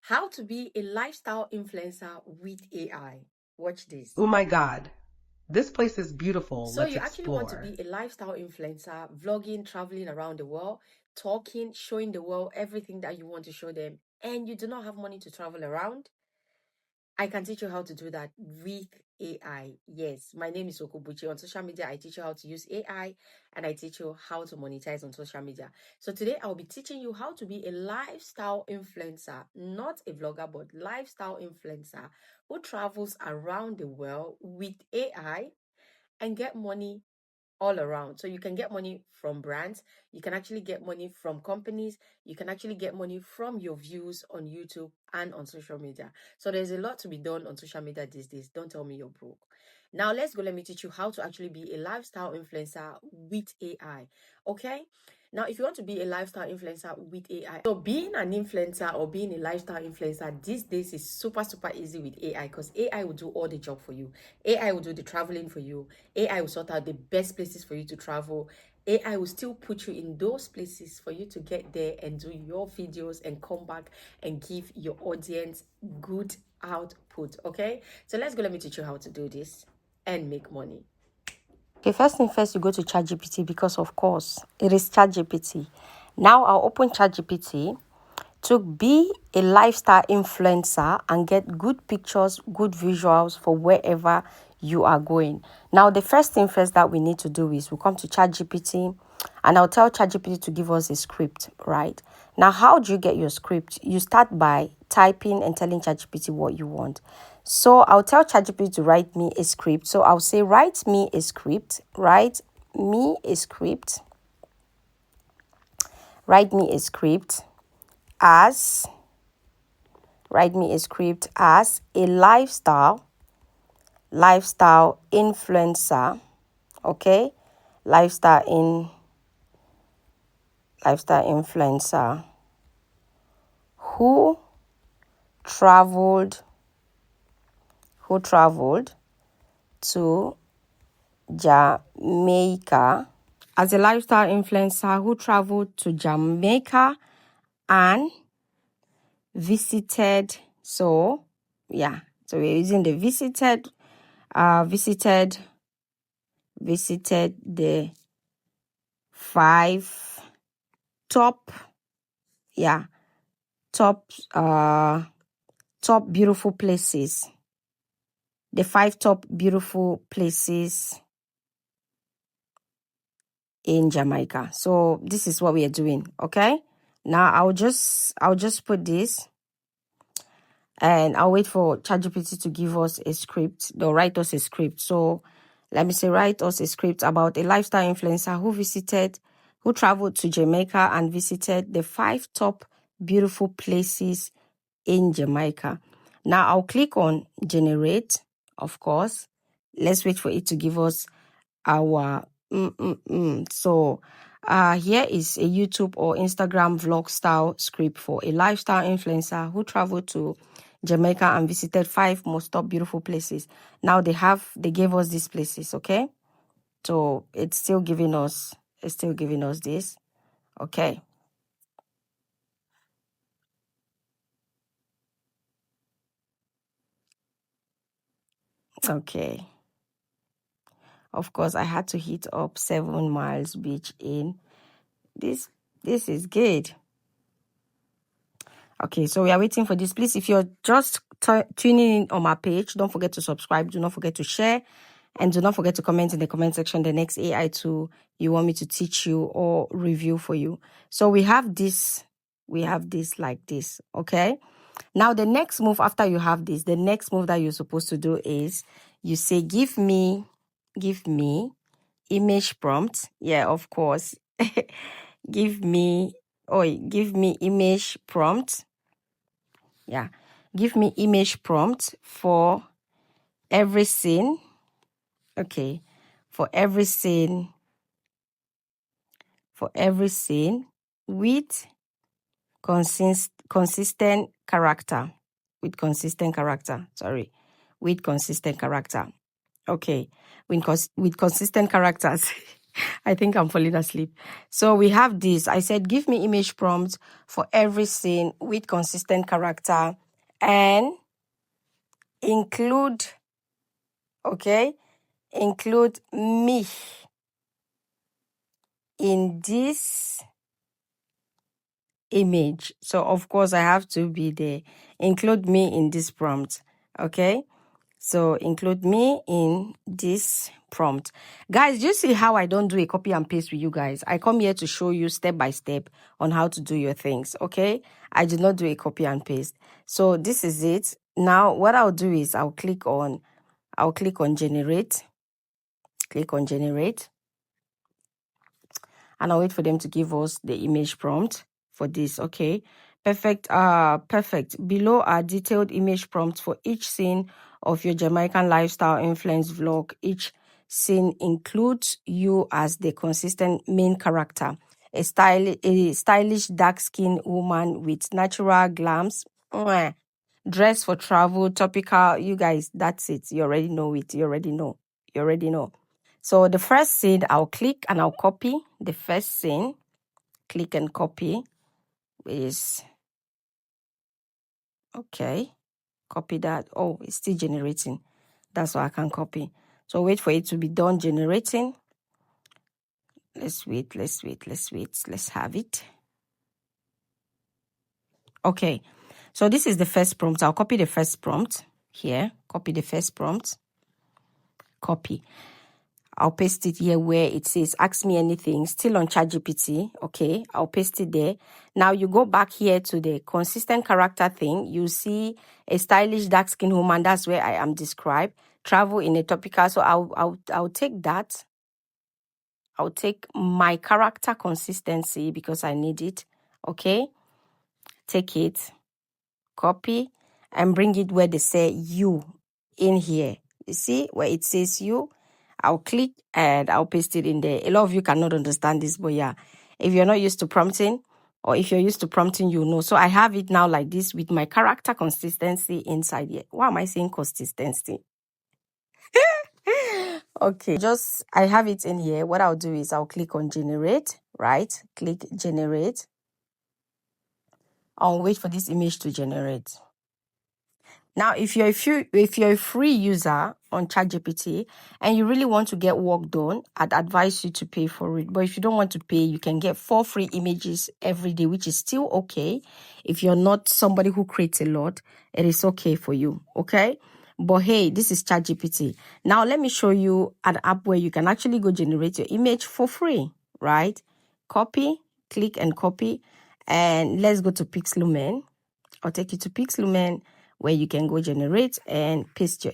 How to be a lifestyle influencer with AI. Watch this. Oh my God, this place is beautiful. So Let's you actually want to explore. be a lifestyle influencer, vlogging, traveling around the world, talking, showing the world everything that you want to show them, and you do not have money to travel around. I can teach you how to do that with AI. Yes, my name is Okubuchi. On social media, I teach you how to use AI and I teach you how to monetize on social media. So today I'll be teaching you how to be a lifestyle influencer, not a vlogger, but lifestyle influencer who travels around the world with AI and get money all around. So you can get money from brands, you can actually get money from companies, you can actually get money from your views on YouTube and on social media. So there's a lot to be done on social media these days. Don't tell me you're broke. Now let's go. Let me teach you how to actually be a lifestyle influencer with AI. Okay? Now, if you want to be a lifestyle influencer with AI, so being an influencer or being a lifestyle influencer these days is super, super easy with AI because AI will do all the job for you. AI will do the traveling for you. AI will sort out the best places for you to travel. AI will still put you in those places for you to get there and do your videos and come back and give your audience good output. Okay, so let's go. Let me teach you how to do this and make money. Okay, first thing first, you go to ChatGPT because, of course, it is ChatGPT. Now I'll open ChatGPT to be a lifestyle influencer and get good pictures, good visuals for wherever you are going. Now, the first thing first that we need to do is we come to ChatGPT and I'll tell ChatGPT to give us a script, right? Now, how do you get your script? You start by typing and telling ChatGPT what you want. So I'll tell ChatGPT to write me a script. So I'll say, write me a script, write me a script, write me a script as write me a script as a lifestyle influencer. Okay, lifestyle influencer who traveled to Jamaica, as a lifestyle influencer who traveled to Jamaica and visited. So yeah, so we're using the visited the 5 top top beautiful places, the 5 top beautiful places in Jamaica. So this is what we are doing. Okay, now I'll just put this and I'll wait for ChatGPT to give us a script. They'll write us a script. So let me say, write us a script about a lifestyle influencer who traveled to Jamaica and visited the 5 top beautiful places in Jamaica. Now I'll click on generate, of course. Let's wait for it to give us our So here is a YouTube or Instagram vlog style script for a lifestyle influencer who traveled to Jamaica and visited 5 most top beautiful places. Now they gave us these places. Okay, so it's still giving us this. Okay, of course I had to hit up 7 Miles Beach in this is good. Okay, so we are waiting for this. Please, if you're just tuning in on my page, don't forget to subscribe. Do not forget to share. And do not forget to comment in the comment section the next AI tool you want me to teach you or review for you. So we have this like this. Okay. Now, the next move after you have this, the next move that you're supposed to do is you say, give me image prompt. Yeah, of course. give me image prompt. Yeah. Give me image prompt for every scene. Okay. For every scene with consistent character. With consistent character. Sorry. With consistent character. Okay. With consistent characters. I think I'm falling asleep. So we have this. I said, give me image prompts for every scene with consistent character and include, okay, include me in this image. So of course I have to be there. Include me in this prompt. Okay. So include me in this prompt. Guys, you see how I don't do a copy and paste with you guys? I come here to show you step by step on how to do your things. Okay. I do not do a copy and paste. So this is it. Now what I'll do is I'll click on generate. Click on generate. And I'll wait for them to give us the image prompt for this. Okay, perfect. Perfect. Below are detailed image prompts for each scene of your Jamaican lifestyle influence vlog. Each scene includes you as the consistent main character, a stylish dark-skinned woman with natural glams, dress for travel, topical. You guys, that's it. You already know it. You already know. You already know. So the first scene, I'll click and I'll copy the first scene. Click and copy is, okay, copy that. Oh, it's still generating. That's why I can copy. So wait for it to be done generating. Let's wait. Let's have it. Okay, so this is the first prompt. I'll copy the first prompt here. Copy the first prompt. Copy. I'll paste it here where it says, ask me anything, still on ChatGPT. Okay, I'll paste it there. Now you go back here to the consistent character thing. You see a stylish dark-skinned woman. That's where I am described. Travel in a topical. So I'll take that. I'll take my character consistency because I need it. Okay, take it, copy, and bring it where they say you in here. You see where it says you? I'll click and I'll paste it in there. A lot of you cannot understand this, but yeah, if you're not used to prompting or if you're used to prompting, you know. So I have it now like this with my character consistency inside here. Why am I saying consistency? Okay, I have it in here. What I'll do is I'll click on generate, right? Click generate. I'll wait for this image to generate. Now, if you're a free user on ChatGPT and you really want to get work done, I'd advise you to pay for it. But if you don't want to pay, you can get 4 free images every day, which is still okay. If you're not somebody who creates a lot, it is okay for you, okay? But hey, this is ChatGPT. Now, let me show you an app where you can actually go generate your image for free, right? Copy, click and copy, and let's go to Pixlumen. I'll take you to Pixlumen where you can go generate and paste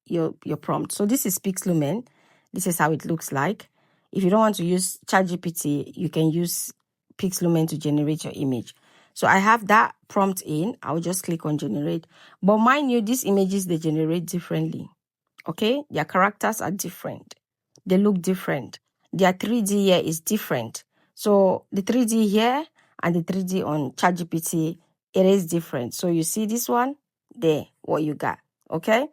your prompt. So this is Pixlumen. This is how it looks like. If you don't want to use ChatGPT, you can use Pixlumen to generate your image. So I have that prompt in. I'll just click on generate. But mind you, these images, they generate differently. Okay? Their characters are different. They look different. Their 3D here is different. So the 3D here and the 3D on ChatGPT, it is different. So you see this one there, what you got. Okay?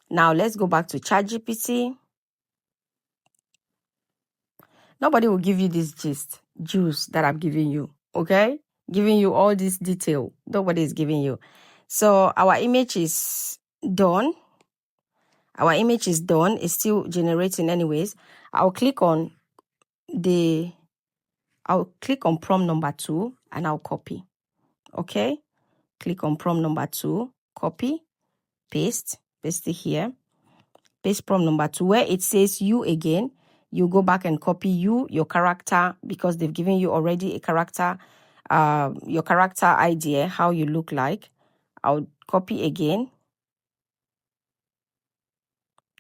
Now let's go back to ChatGPT. Nobody will give you this juice that I'm giving you. Okay? Giving you all this detail. Nobody is giving you. So our image is done. Our image is done. It's still generating anyways. I'll click on prompt number 2 and I'll copy. Okay? Click on prompt number 2, copy, paste it here. Paste prompt number 2 where it says you again. You go back and copy your character because they've given you already a character, your character idea, how you look like. I'll copy again.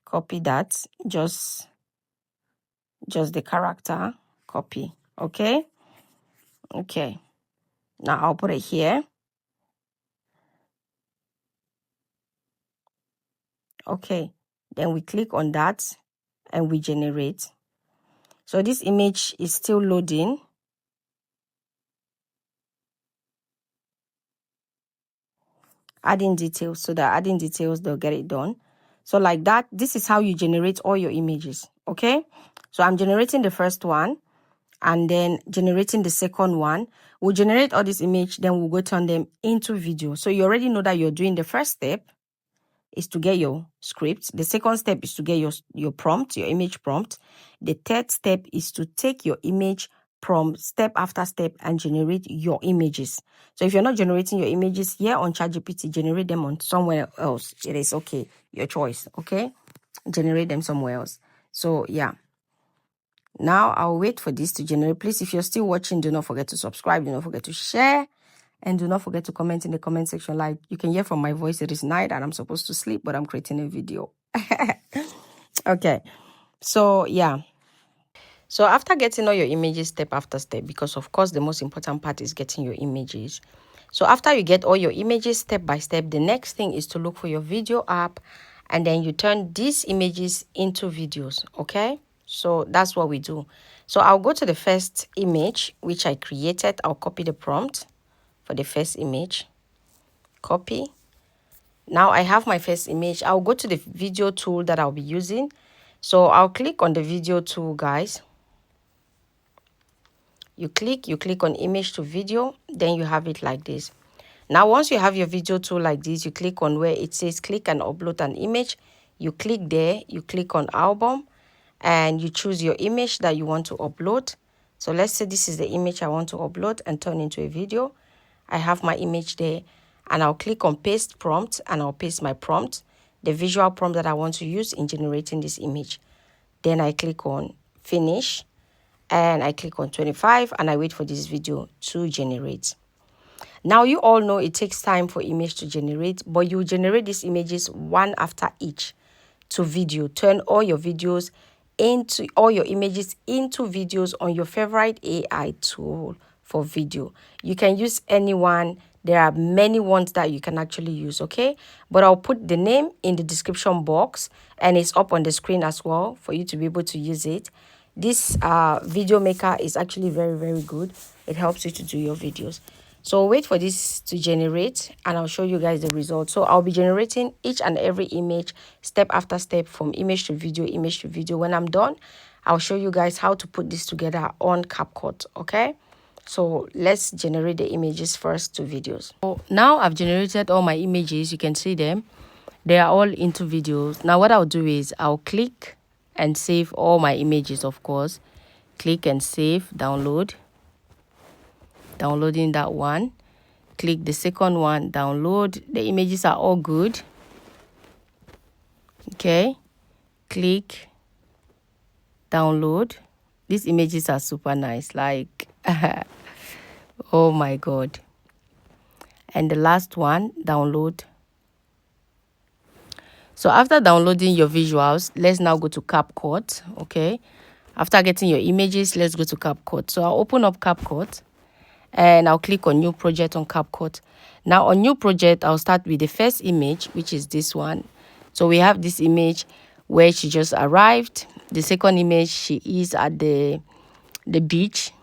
Copy that, just the character, copy. Okay? Okay. Now I'll put it here. Okay. Then we click on that and we generate. So this image is still loading. Adding details. So that adding details, they'll get it done. So like that, this is how you generate all your images. Okay, so I'm generating the first one and then generating the second one. We'll generate all this image, then we'll go turn them into video. So you already know that you're doing the first step is to get your script. The second step is to get your prompt, your image prompt. The third step is to take your image prompt step after step and generate your images. So if you're not generating your images here on ChatGPT, generate them on somewhere else. It is okay, your choice. Okay, generate them somewhere else. So yeah, now I'll wait for this to generate. Please, if you're still watching, do not forget to subscribe, do not forget to share, and do not forget to comment in the comment section. Like you can hear from my voice, it is night and I'm supposed to sleep, but I'm creating a video. Okay, so yeah. So after getting all your images step after step, because of course the most important part is getting your images. So after you get all your images step by step, the next thing is to look for your video app, and then you turn these images into videos. Okay, so that's what we do. So I'll go to the first image which I created. I'll copy the prompt for the first image. Copy. Now I have my first image. I'll go to the video tool that I'll be using. So I'll click on the video tool, guys. You click on image to video, then you have it like this. Now once you have your video tool like this, you click on where it says click and upload an image. You click there, you click on album, and you choose your image that you want to upload. So let's say this is the image I want to upload and turn into a video. I have my image there, and I'll click on paste prompt, and I'll paste my prompt, the visual prompt that I want to use in generating this image. Then I click on finish, and I click on 25, and I wait for this video to generate. Now you all know it takes time for image to generate, but you generate these images one after each to video. Turn all your videos into all your images into videos on your favorite AI tool for video. You can use anyone. There are many ones that you can actually use, okay? But I'll put the name in the description box, and it's up on the screen as well for you to be able to use it. This video maker is actually very, very good. It helps you to do your videos. So wait for this to generate, and I'll show you guys the results. So I'll be generating each and every image step after step from image to video, image to video. When I'm done, I'll show you guys how to put this together on CapCut, okay? So let's generate the images first to videos. So now I've generated all my images. You can see them. They are all into videos. Now what I'll do is I'll click and save all my images, of course. Click and save, download. Downloading that one. Click the second one, download. The images are all good. Okay. Click, download. These images are super nice. Like, oh my God. And the last one, download. So after downloading your visuals, let's now go to CapCut. Okay. After getting your images, let's go to CapCut. So I'll open up CapCut, and I'll click on new project on CapCut. Now on new project, I'll start with the first image, which is this one. So we have this image where she just arrived. The second image, she is at the beach,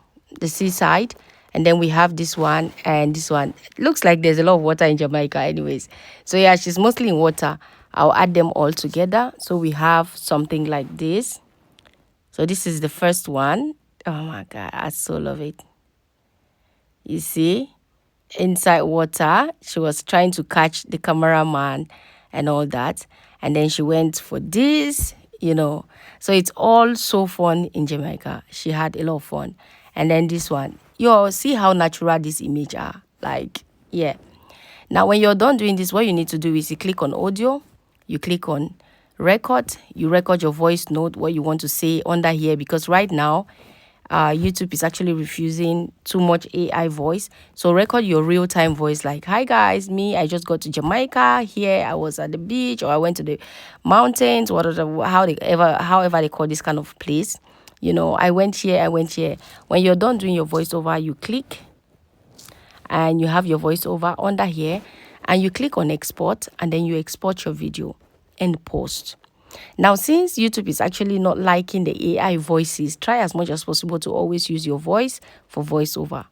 the seaside. And then we have this one and this one. It looks like there's a lot of water in Jamaica anyways. So yeah, she's mostly in water. I'll add them all together. So we have something like this. So this is the first one. Oh my God, I so love it. You see, inside water, she was trying to catch the cameraman and all that. And then she went for this, you know. So it's all so fun in Jamaica. She had a lot of fun. And then this one, you see how natural these images are. Like, yeah. Now, when you're done doing this, what you need to do is you click on audio, you click on record, you record your voice note, what you want to say under here, because right now, YouTube is actually refusing too much AI voice. So record your real-time voice like, hi guys, me, I just got to Jamaica. Here I was at the beach, or I went to the mountains, however they call this kind of place. You know, I went here. When you're done doing your voiceover, you click and you have your voiceover under here, and you click on export, and then you export your video and post. Now, since YouTube is actually not liking the AI voices, try as much as possible to always use your voice for voiceover.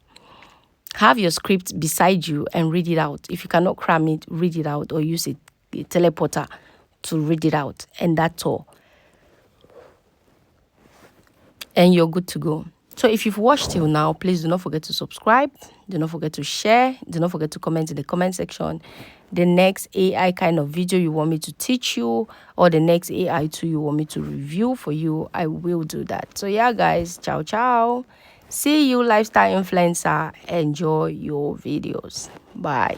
Have your script beside you and read it out. If you cannot cram it, read it out or use a teleporter to read it out, and that's all. And you're good to go. So if you've watched till now, please do not forget to subscribe. Do not forget to share. Do not forget to comment in the comment section the next AI kind of video you want me to teach you, or the next AI tool you want me to review for you. I will do that. So yeah, guys, ciao ciao. See you, lifestyle influencer. Enjoy your videos. Bye.